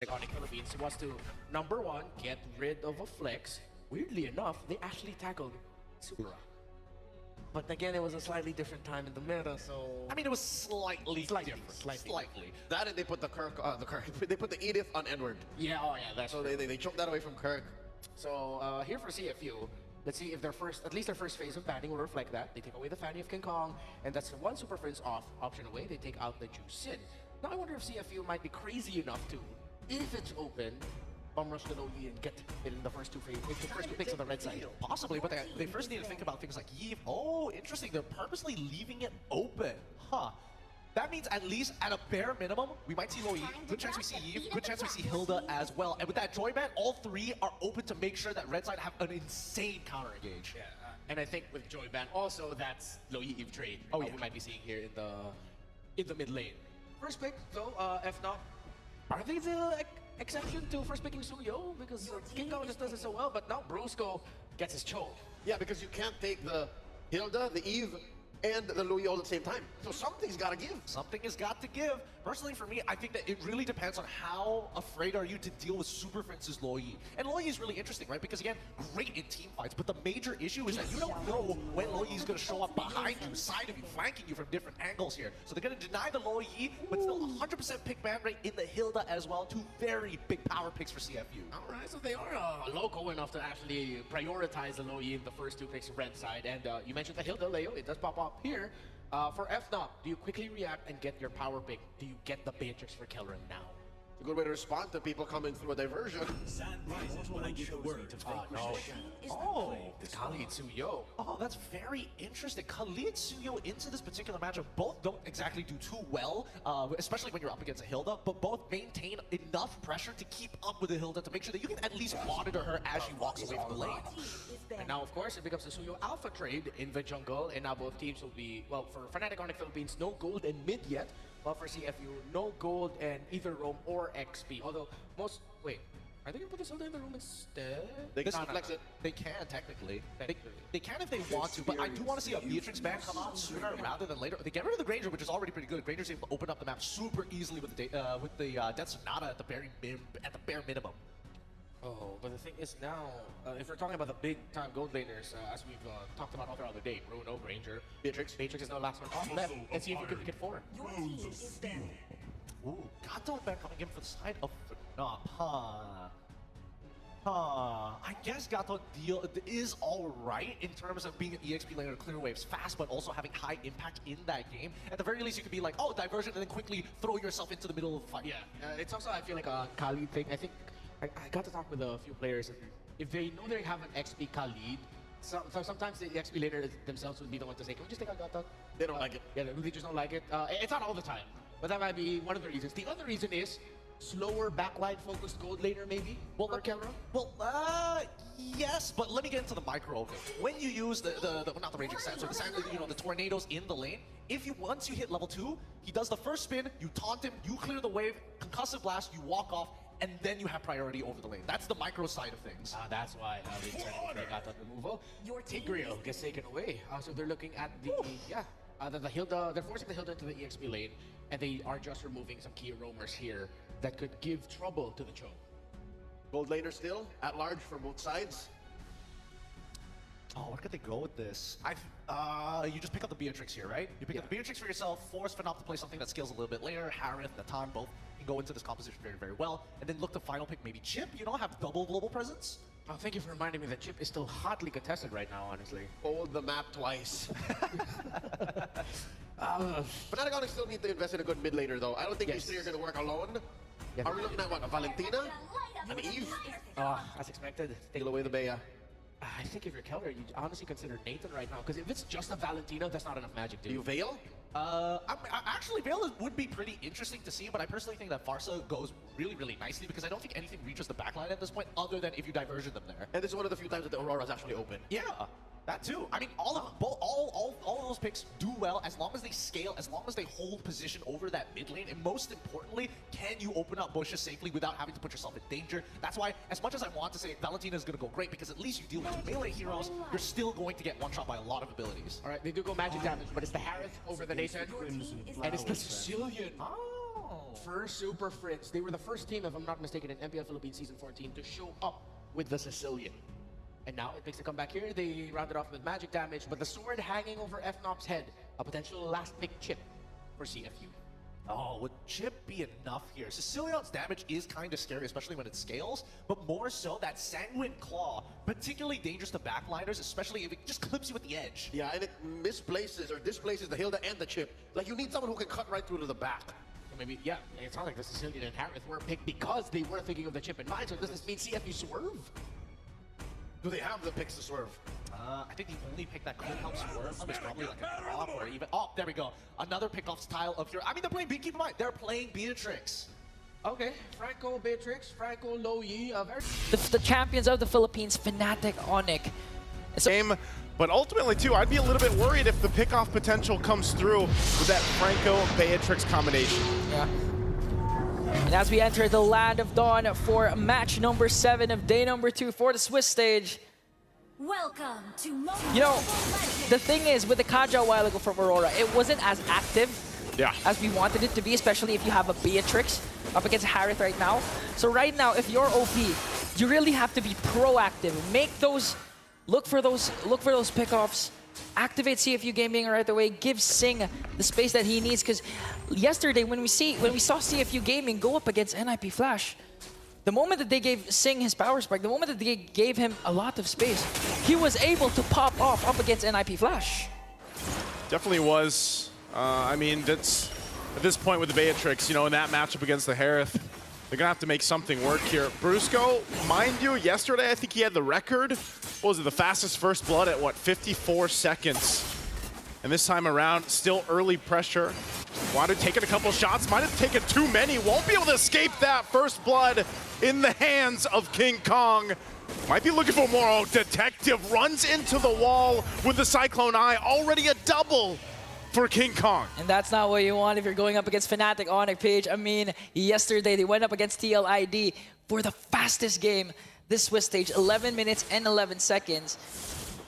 Onic Philippines was to, number one, get rid of a flex. Weirdly enough, they actually tackled Supra. But again, it was a slightly different time in the meta, so... I mean, it was slightly different. Slightly. That and they put the they put the Edith on Edward. Yeah, oh yeah, that's so true. they choked that away from Kirk. So here for CFU, let's see if their first, at least their first phase of banning will reflect that. They take away the Fanny of King Kong, and that's one Super Prince off option away. They take out the Ju Sin. Now I wonder if CFU might be crazy enough to, if it's open, bomb rush the Logi and get it in the first two picks on the red side. Possibly, but they first need to think about things like Eve. Oh, interesting. They're purposely leaving it open. Huh. That means at least at a bare minimum, we might see Logi. Good chance we see Eve. Good chance we see Hilda as well. And with that Joy Ban, all three are open to make sure that red side have an insane counter engage. Yeah, and I think with Joy Ban also, that's Logi Eve trade. Oh yeah, we might be seeing here in the mid lane. First pick though, Fnatic. Are they the exception to first picking Suyo? Because King Kong just does it so well, but now Brusco gets his choke. Yeah, because you can't take the Hilda, the Eve, and the Louis all at the same time. So something's got to give. Something has got to give. Personally, for me, I think that it really depends on how afraid are you to deal with Super Prince's Loyi. And Loyi is really interesting, right? Because again, great in team fights, but the major issue is that you don't know when Loyi is going to show up behind you, side of you, flanking you from different angles here. So they're going to deny the Loyi, but still 100% pick ban rate in the Hilda as well. Two very big power picks for CFU. All right, so they are local enough to actually prioritize the Loyi in the first two picks red side. And you mentioned the Hilda, Leo. It does pop up here. For Fnatic, do you quickly react and get your power pick? Do you get the Beatrix for Kelleran now? It's a good way to respond to people coming through a diversion. Sand rises when I give the word. No. Oh, Khalid Suyo. Oh, that's very interesting. Khalid Suyo into this particular matchup, both don't exactly do too well, especially when you're up against a Hilda, but both maintain enough pressure to keep up with the Hilda to make sure that you can at least monitor her as she walks away from the lane. And now, of course, it becomes a Suyo Alpha trade in the jungle, and now both teams will be, well, for Fnatic Onic Philippines, no gold and mid yet, while for CFU, no gold and either roam or XP. Although, wait, are they going to put this Hilda in the room instead? They can flex it. They can, technically. They can if they want to, but I do want to see a Beatrix ban come out sooner rather than later. They get rid of the Granger, which is already pretty good. Granger's able to open up the map super easily with the Death Sonata at the bare minimum. Oh, but the thing is now, if we're talking about the big-time gold laners, as we've talked about all throughout the day, Bruno, Granger, Beatrix is the last one off left. Let's see if you can get four. Ooh, Gato ban coming in for the side of Fnatic. I guess Gato deal is alright in terms of being an EXP laner, clear waves fast, but also having high impact in that game. At the very least, you could be like, oh, diversion, and then quickly throw yourself into the middle of the fight. Yeah, it's also, I feel like a Khalid thing. I think I got to talk with a few players, and if they know they have an XP Khalid, so sometimes the XP laner themselves would be the one to say, can we just take out Gato? They don't like it. Yeah, they just don't like it. It's not all the time, but that might be one of the reasons. The other reason is slower backline focused gold laner maybe? Well, for Kelleran? Well, yes, but let me get into the micro of it. When you use not the raging sands, or the tornadoes in the lane, once you hit level 2, he does the first spin, you taunt him, you clear the wave, concussive blast, you walk off, and then you have priority over the lane. That's the micro side of things. That's why they got that removal. Tigreal gets taken away. So they're looking at the Hilda. They're forcing the Hilda into the EXP lane, and they are just removing some key roamers here that could give trouble to the choke. Gold laner still at large for both sides. Oh, where could they go with this? You just pick up the Beatrix here, right? You pick up the Beatrix for yourself, force Fnatic to play something that scales a little bit later. Harith, Natan, both can go into this composition very, very well. And then look to final pick maybe Chip, have double global presence. Oh, thank you for reminding me that Chip is still hotly contested right now, honestly. Fold the map twice. Fnatic Onic still need to invest in a good mid laner though. I don't think these three are going to work alone. Are we looking at what, a Valentina? An Eve? As expected. Take away the Bea. I think if you're Keller, you honestly consider Nathan right now, because if it's just a Valentina, that's not enough magic, dude. Do you Veil? Actually, Veil would be pretty interesting to see, but I personally think that Farsa goes really, really nicely because I don't think anything reaches the backline at this point other than if you diversion them there. And this is one of the few times that the Aurora's actually open. Yeah, that too. I mean, all of those picks do well as long as they scale, as long as they hold position over that mid lane, and most importantly, can you open up bushes safely without having to put yourself in danger? That's why, as much as I want to say Valentina is going to go great, because at least you deal with two melee heroes, you're still going to get one shot by a lot of abilities. All right, they do go magic damage, but it's the Harith over the Nathan, and it's the Sicilian. For Super Friends, they were the first team, if I'm not mistaken, in MPL Philippines Season 14 to show up with the Sicilian. And now it makes a comeback here. They rounded off with magic damage, but the sword hanging over FNOP's head, a potential last pick chip for CFU. Oh, would chip be enough here? Sicilion's damage is kind of scary, especially when it scales, but more so that Sanguine Claw, particularly dangerous to backliners, especially if it just clips you at the edge. Yeah, and it misplaces or displaces the Hilda and the chip. Like, you need someone who can cut right through to the back. Maybe, yeah, it's not like the Sicilian and Harith were picked because they were thinking of the chip in mind, so does this mean CFU swerve? Do they have the picks to swerve? I think the only pick that could help swerve them is probably like a off or even... Oh, there we go. Another pick-off style of your... I mean, they're playing... Keep in mind, they're playing Beatrix. Okay, Franco Beatrix, Franco Loyi. The champions of the Philippines, Fnatic, Onic. Game, but ultimately, too, I'd be a little bit worried if the pickoff potential comes through with that Franco-Beatrix combination. Yeah. And as we enter the Land of Dawn for match number 7 of day number 2 for the Swiss stage. Welcome to You know, the thing is, with the Kaja a while ago from Aurora, it wasn't as active as we wanted it to be, especially if you have a Beatrix up against Harith right now. So right now, if you're OP, you really have to be proactive. Make those, look for those pickoffs. Activate CFU Gaming right away. Give Sing the space that he needs. Because yesterday, when we saw CFU Gaming go up against NIP Flash, the moment that they gave Sing his power spike, the moment that they gave him a lot of space, he was able to pop off up against NIP Flash. Definitely was. I mean, that's at this point with the Beatrix, you know, in that matchup against the Harith, they're gonna have to make something work here. Brusco, mind you, yesterday I think he had the record. What was it, the fastest first blood at what, 54 seconds? And this time around, still early pressure. Wanted taking a couple shots, might have taken too many. Won't be able to escape that first blood in the hands of King Kong. Might be looking for more. Oh, Detective runs into the wall with the Cyclone Eye. Already a double for King Kong. And that's not what you want if you're going up against Fnatic, Onic, Page. I mean, yesterday they went up against TLID for the fastest game this Swiss stage, 11 minutes and 11 seconds.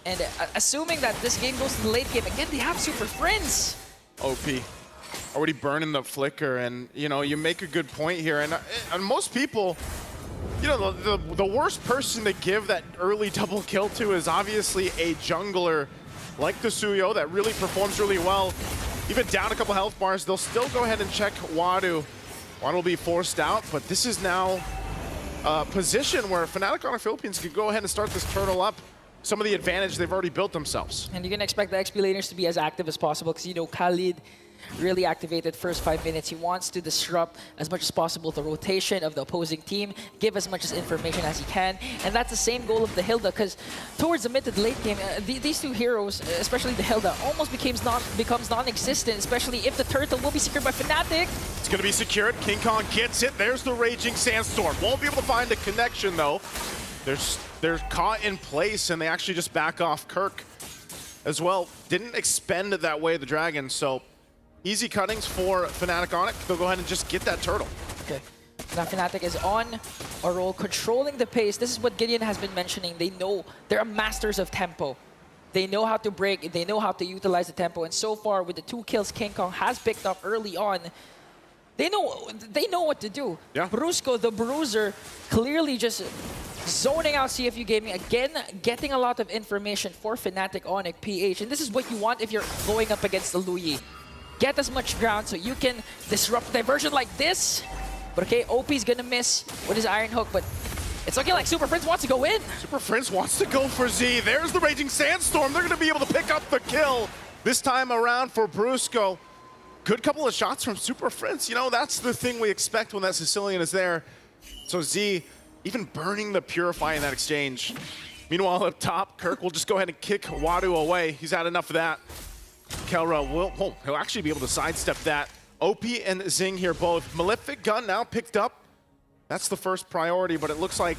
And assuming that this game goes to the late game, again, they have Super Friends. OP. Already burning the flicker, and you know, you make a good point here. And most people, you know, the worst person to give that early double kill to is obviously a jungler like the Suyo that really performs really well. Even down a couple health bars, they'll still go ahead and check Wadu. Wadu will be forced out, but this is now a position where Fnatic on the Philippines could go ahead and start this turtle up. Some of the advantage they've already built themselves. And you're going to expect the XP laners to be as active as possible because, you know, Khalid really activated first 5 minutes. He wants to disrupt as much as possible the rotation of the opposing team, give as much information as he can. And that's the same goal of the Hilda because towards the mid to late game, these two heroes, especially the Hilda, almost becomes non-existent, especially if the turtle will be secured by Fnatic. It's going to be secured. King Kong gets it. There's the Raging Sandstorm. Won't be able to find a connection, though. They're caught in place, and they actually just back off. Kirk as well didn't expend it that way, the Dragon, so easy cuttings for Fnatic on it. They'll go ahead and just get that turtle. Okay. Now Fnatic is on a roll, controlling the pace. This is what Gideon has been mentioning. They know they're masters of tempo. They know how to break, they know how to utilize the tempo, and so far with the 2 kills King Kong has picked up early on, they know what to do. Yeah. Brusco, the Bruiser, clearly just zoning out CFU Gaming, again, getting a lot of information for Fnatic, Onic, PH. And this is what you want if you're going up against the Luyi. Get as much ground so you can disrupt diversion like this. But okay, OP's gonna miss with his Iron Hook, but it's looking like Super Friends wants to go in. Super Friends wants to go for Z. There's the Raging Sandstorm. They're going to be able to pick up the kill this time around for Brusco. Good couple of shots from Super Friends. You know, that's the thing we expect when that Sicilian is there. So Z, even burning the Purify in that exchange. Meanwhile, up top, Kirk will just go ahead and kick Wadu away. He's had enough of that. Kelra he'll actually be able to sidestep that. OP and Zing here both. Malefic Gun now picked up. That's the first priority, but it looks like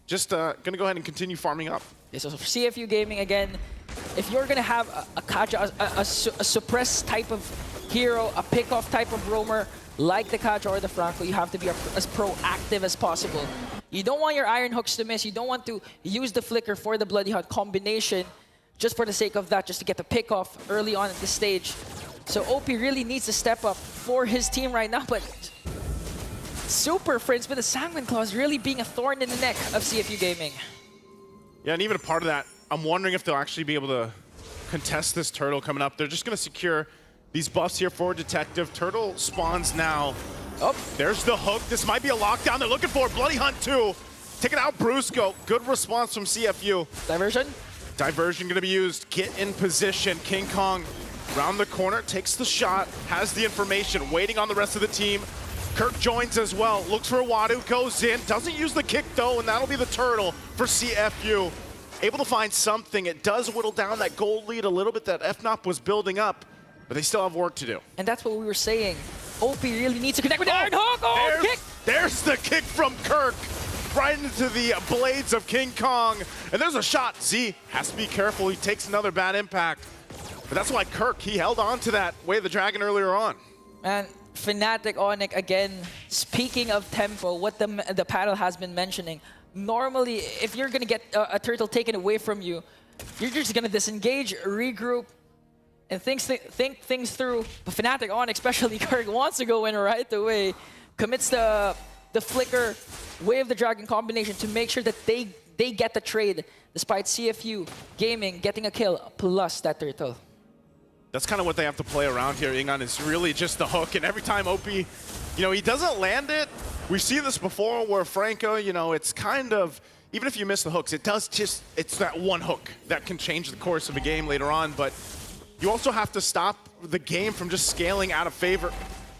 just going to go ahead and continue farming up. Yeah, so for CFU Gaming, again, if you're going to have a Kaja, a suppress type of hero, a pick-off type of roamer, like the Kaja or the Franco, you have to be as proactive as possible. You don't want your Iron Hooks to miss. You don't want to use the Flicker for the Bloody Hunt combination just for the sake of that, just to get the pick-off early on at this stage. So OP really needs to step up for his team right now, but Super Friends with the Sanguine Claws really being a thorn in the neck of CFU Gaming. Yeah, and even a part of that, I'm wondering if they'll actually be able to contest this turtle coming up. They're just going to secure these buffs here for Detective. Turtle spawns now. Oh, there's the hook. This might be a lockdown they're looking for. Bloody Hunt too. Taking out Brusco. Good response from CFU. Diversion. Diversion going to be used. Get in position. King Kong round the corner, takes the shot, has the information, waiting on the rest of the team. Kirk joins as well, looks for Wadu, goes in, doesn't use the kick though, and that'll be the turtle for CFU. Able to find something. It does whittle down that gold lead a little bit that Fnatic was building up, but they still have work to do. And that's what we were saying. OP really needs to connect with the Iron Hook. Oh, kick! There's the kick from Kirk. Right into the blades of King Kong. And there's a shot. Z has to be careful. He takes another bad impact. But that's why Kirk, he held on to that Way of the Dragon earlier on. And Fnatic Onic, again, speaking of tempo, what the panel has been mentioning, normally, if you're going to get a turtle taken away from you, you're just going to disengage, regroup, and think things through. But Fnatic Onic, especially Kirk, wants to go in right away, commits the flicker, Way of the Dragon combination to make sure that they get the trade, despite CFU Gaming getting a kill, plus that turtle. That's kind of what they have to play around here, Ingon, is really just the hook. And every time OP, you know, he doesn't land it. We've seen this before where Franco, you know, it's kind of, even if you miss the hooks, it's that one hook that can change the course of a game later on. But you also have to stop the game from just scaling out of favor.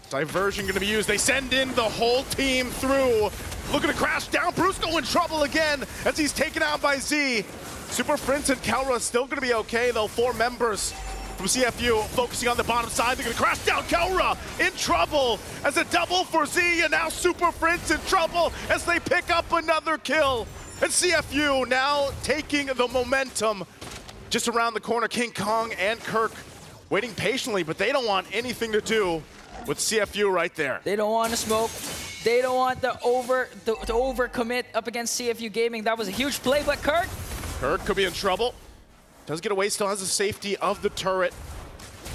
Diversion going to be used. They send in the whole team through. Looking to crash down. Brusco in trouble again as he's taken out by Z. Super Prince and Kelra still going to be okay, though. 4 members from CFU focusing on the bottom side. They're going to crash down. Kelra in trouble as a double for Z, and now Super Prince in trouble as they pick up another kill. And CFU now taking the momentum just around the corner. King Kong and Kirk waiting patiently, but they don't want anything to do with CFU right there. They don't want to smoke. They don't want to overcommit up against CFU Gaming. That was a huge play, but Kirk could be in trouble. Does get away, still has the safety of the turret.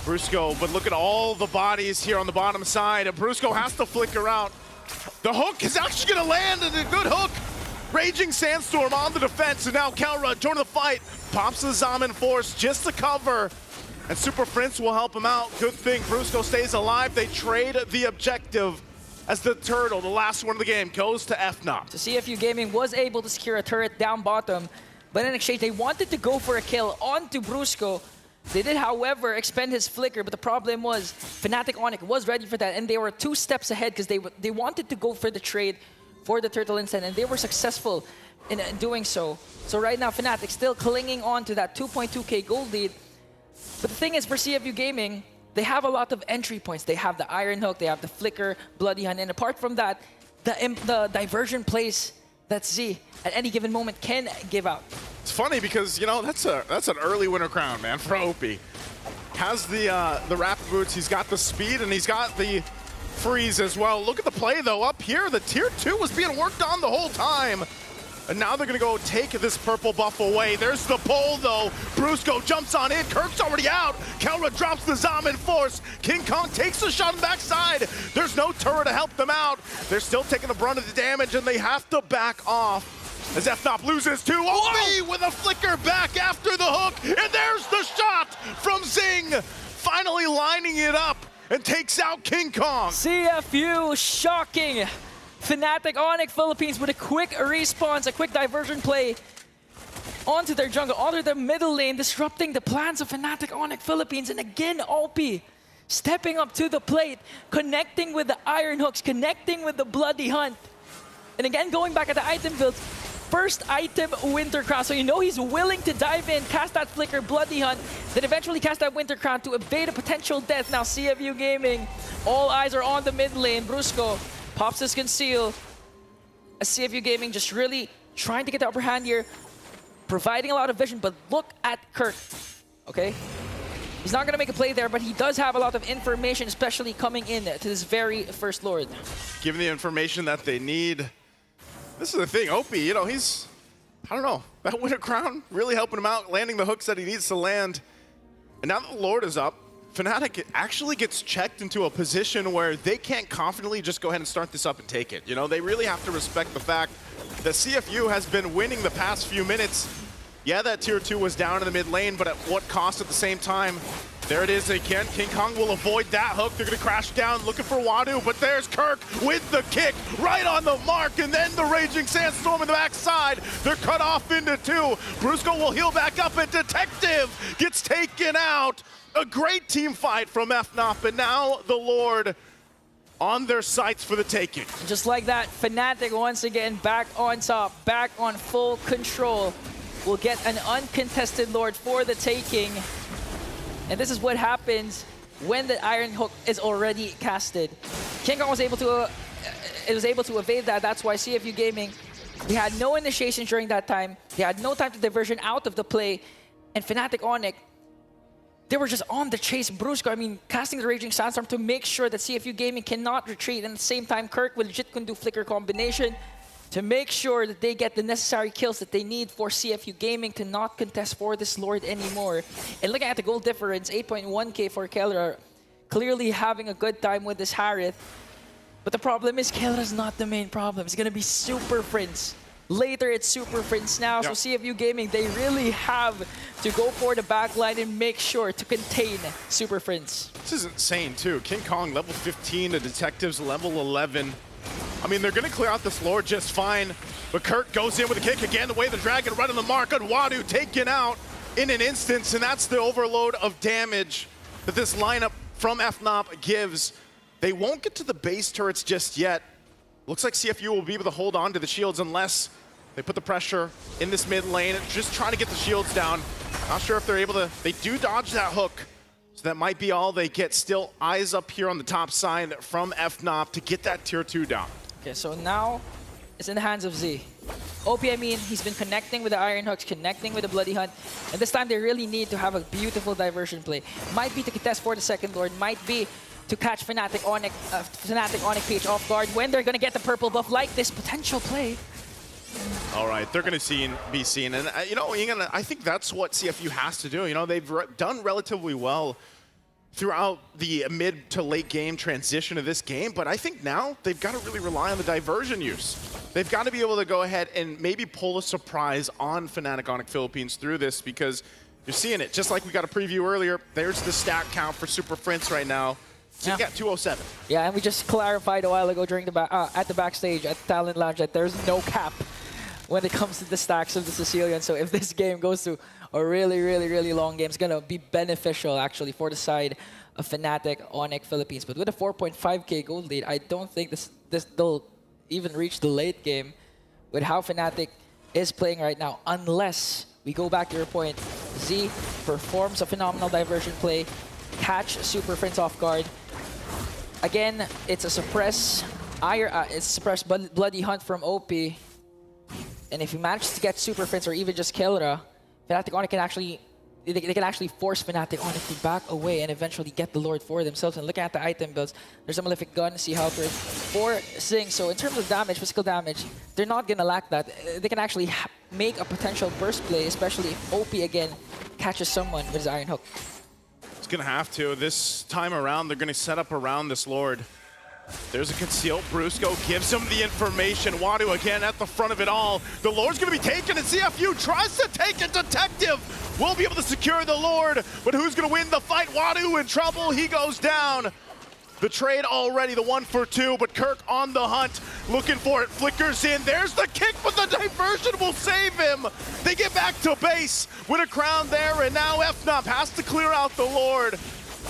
Brusco, but look at all the bodies here on the bottom side. And Brusco has to flicker out. The hook is actually going to land, and a good hook. Raging Sandstorm on the defense, and now Kelra joining the fight. Pops the Zaman Force just to cover. And Super Prince will help him out. Good thing Brusco stays alive. They trade the objective as the turtle, the last one of the game, goes to Fnatic. So CFU Gaming was able to secure a turret down bottom, but in exchange, they wanted to go for a kill onto Brusco. They did, however, expend his flicker, but the problem was Fnatic Onic was ready for that, and they were 2 steps ahead because they wanted to go for the trade for the turtle instead, and they were successful in doing so. So right now, Fnatic still clinging on to that 2.2k gold lead. But the thing is, for CFU Gaming, they have a lot of entry points. They have the Iron Hook, they have the Flicker, Bloody Hunt, and apart from that, the diversion plays that Z at any given moment can give out. It's funny because, you know, that's an early winter crown, man, for OP. Has the rapid boots, he's got the speed, and he's got the freeze as well. Look at the play, though. Up here, the tier 2 was being worked on the whole time. And now they're going to go take this purple buff away. There's the pull, though. Brusco jumps on in. Kirk's already out. Kelra drops the Zaman Force. King Kong takes the shot on the backside. There's no turret to help them out. They're still taking the brunt of the damage, and they have to back off as Fnatic loses 2. OB with a flicker back after the hook. And there's the shot from Zing. Finally lining it up and takes out King Kong. CFU shocking Fnatic Onic Philippines with a quick response, a quick diversion play onto their jungle, onto their middle lane, disrupting the plans of Fnatic Onic Philippines. And again, OP stepping up to the plate, connecting with the Iron Hooks, connecting with the Bloody Hunt. And again, going back at the item builds, first item, Winter Crown. So you know he's willing to dive in, cast that Flicker, Bloody Hunt, then eventually cast that Winter Crown to evade a potential death. Now CFU Gaming, all eyes are on the mid lane. Brusco pops his conceal. As CFU Gaming just really trying to get the upper hand here, providing a lot of vision, but look at Kirk, okay? He's not gonna make a play there, but he does have a lot of information, especially coming in to this very first Lord. Given the information that they need, this is the thing, OP, you know, he's, I don't know, that Winter Crown really helping him out, landing the hooks that he needs to land. And now that the Lord is up, Fnatic actually gets checked into a position where they can't confidently just go ahead and start this up and take it. You know, they really have to respect the fact that CFU has been winning the past few minutes. Yeah, that tier 2 was down in the mid lane, but at what cost at the same time? There it is again. King Kong will avoid that hook. They're going to crash down looking for Wadu, but there's Kirk with the kick right on the mark, and then the Raging Sandstorm in the backside. They're cut off into 2. Brusco will heal back up, and Detective gets taken out. A great team fight from Fnatic, and now the Lord on their sights for the taking. Just like that, Fnatic once again back on top, back on full control. Will get an uncontested Lord for the taking. And this is what happens when the Iron Hook is already casted. King Kong was able to evade that. That's why CFU Gaming, they had no initiation during that time. They had no time to diversion out of the play. And Fnatic Onic, they were just on the chase. Brusco, I mean, casting the Raging Sandstorm to make sure that CFU Gaming cannot retreat. And at the same time, Kirk with legit can do flicker combination to make sure that they get the necessary kills that they need for CFU Gaming to not contest for this Lord anymore. And looking at the gold difference, 8.1k for Kelra, clearly having a good time with this Harith. But the problem is Kelra's not the main problem. It's gonna be Super Prince. Later, it's Super Prince now, so CFU Gaming, they really have to go for the backline and make sure to contain Super Prince. This is insane, too. King Kong, level 15, the Detectives, level 11. I mean, they're going to clear out this Lord just fine, but Kirk goes in with a kick again, the way the Dragon right on the mark, and Wadu taken out in an instance, and that's the overload of damage that this lineup from Fnatic gives. They won't get to the base turrets just yet. Looks like CFU will be able to hold on to the shields unless they put the pressure in this mid lane, just trying to get the shields down. Not sure if they're able to, they do dodge that hook. So that might be all they get. Still eyes up here on the top side from Fnatic to get that tier 2 down. Okay, so now it's in the hands of Z. OP, I mean, he's been connecting with the Iron Hooks, connecting with the Bloody Hunt, and this time they really need to have a beautiful diversion play. Might be to contest for the second Lord, might be to catch Fnatic Onic PH off guard when they're gonna get the purple buff like this potential play. All right, they're going to be seen. And, you know, I think that's what CFU has to do. You know, they've done relatively well throughout the mid to late game transition of this game, but I think now they've got to really rely on the diversion use. They've got to be able to go ahead and maybe pull a surprise on Fnatic Onic Philippines through this, because you're seeing it. Just like we got a preview earlier, there's the stat count for Super Prince right now. So you got 207. Yeah, and we just clarified a while ago during the at the backstage at Talent Lounge that there's no cap when it comes to the stacks of the Sicilian. So if this game goes to a really long game, it's going to be beneficial actually for the side of Fnatic Onic Philippines. But with a 4.5k gold lead, I don't think they'll even reach the late game with how Fnatic is playing right now, unless we go back to your point. Z performs a phenomenal diversion play, catch Super Prince off guard. Again, it's a suppress Bloody Hunt from OP. And if he manages to get Super Prince or even just Kelra, Fnatic Onic can actually force Fnatic Onic to back away and eventually get the Lord for themselves. And looking at the item builds, there's a Malefic Gun, Sea Helper for Sing. So in terms of damage, physical damage, they're not gonna lack that. They can actually make a potential burst play, especially if OP again catches someone with his Iron Hook. It's gonna have to. This time around, they're gonna set up around this Lord. There's a concealed. Brusco gives him the information. Wadu again at the front of it all. The Lord's going to be taken, and CFU tries to take it. Detective will be able to secure the Lord, but who's going to win the fight? Wadu in trouble. He goes down. The trade already, the 1 for 2, but Kirk on the hunt, looking for it. Flickers in. There's the kick, but the diversion will save him. They get back to base with a crown there, and now Fnatic has to clear out the Lord.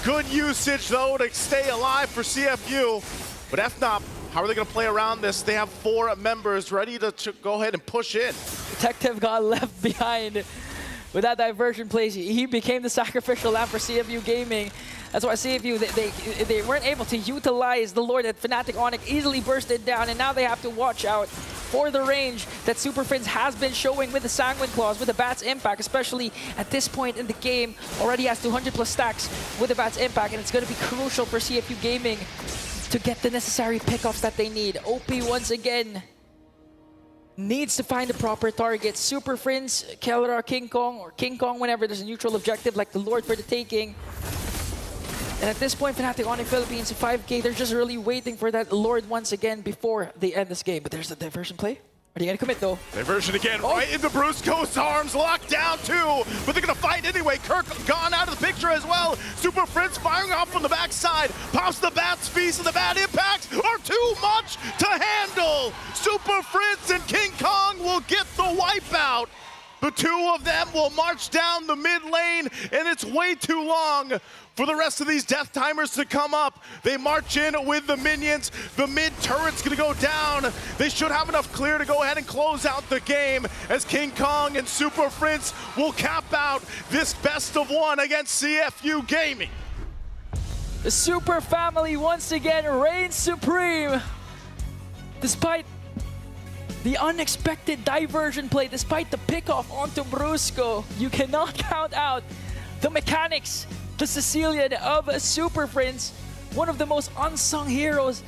Good usage, though, to stay alive for CFU. But Fnatic, how are they going to play around this? They have 4 members ready to go ahead and push in. Detective got left behind with that diversion play. He became the sacrificial lamb for CFU Gaming. That's why CFU, they weren't able to utilize the Lord that Fnatic Onic easily bursted down, and now they have to watch out for the range that Super Prince has been showing with the Sanguine Claws, with the Bat's Impact, especially at this point in the game. Already has 200+ stacks with the Bat's Impact, and it's going to be crucial for CFU Gaming to get the necessary pickups that they need. OP once again needs to find the proper target. Super Prince, Kelra, King Kong, or King Kong whenever there's a neutral objective like the Lord for the taking. And at this point, Fnatic Onic Philippines 5K, they're just really waiting for that Lord once again before they end this game. But there's the diversion play. Are they going to commit though? Diversion again, right into Brusco's arms, locked down too, but they're going to fight anyway. Kirk gone out of the picture as well. Super Prince firing off from the backside, pops the Bat's Feast, and the Bat impacts are too much to handle. Super Prince and King Kong will get the wipeout. The two of them will march down the mid lane, and it's way too long for the rest of these death timers to come up. They march in with the minions. The mid turret's gonna go down. They should have enough clear to go ahead and close out the game as King Kong and Super Prince will cap out this best of one against CFU Gaming. The Super Family once again reigns supreme. Despite the unexpected diversion play, despite the pickoff onto Brusco, you cannot count out the mechanics, the Sicilian of Super Prince, one of the most unsung heroes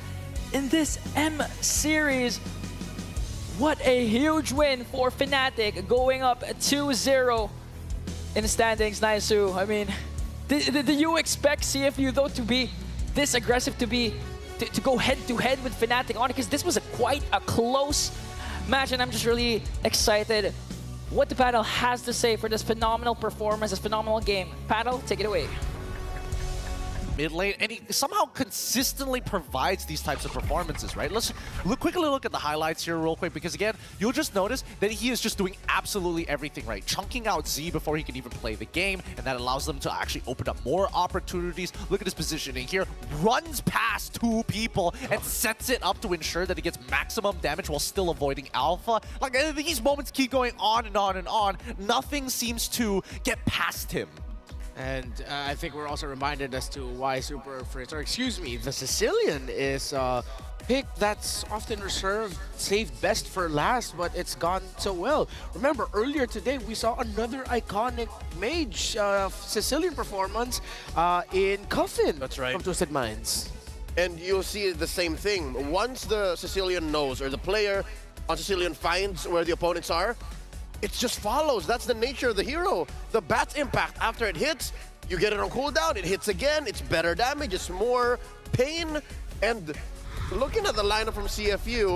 in this M series. What a huge win for Fnatic, going up 2-0 in the standings, Naisu. I mean, do you expect CFU though to be this aggressive, to go head-to-head with Fnatic on it? Because this was quite a close match, and I'm just really excited what the Paddle has to say for this phenomenal performance, this phenomenal game. Paddle, take it away. Mid lane, and he somehow consistently provides these types of performances, right? Let's quickly look at the highlights here real quick, because again, you'll just notice that he is just doing absolutely everything right. Chunking out Z before he can even play the game, and that allows them to actually open up more opportunities. Look at his positioning here. Runs past two people and sets it up to ensure that he gets maximum damage while still avoiding alpha. Like, these moments keep going on and on and on. Nothing seems to get past him. And I think we're also reminded as to why Super Prince, or excuse me, the Sicilian is pick that's often reserved, saved best for last, but it's gone so well. Remember, earlier today, we saw another iconic mage Sicilian performance in Coffin. That's right. From Twisted Minds. And you'll see the same thing. Once the Sicilian knows, or the player on Sicilian finds where the opponents are, it just follows. That's the nature of the hero. The Bat's impact, after it hits, you get it on cooldown, it hits again, it's better damage, it's more pain. And looking at the lineup from CFU,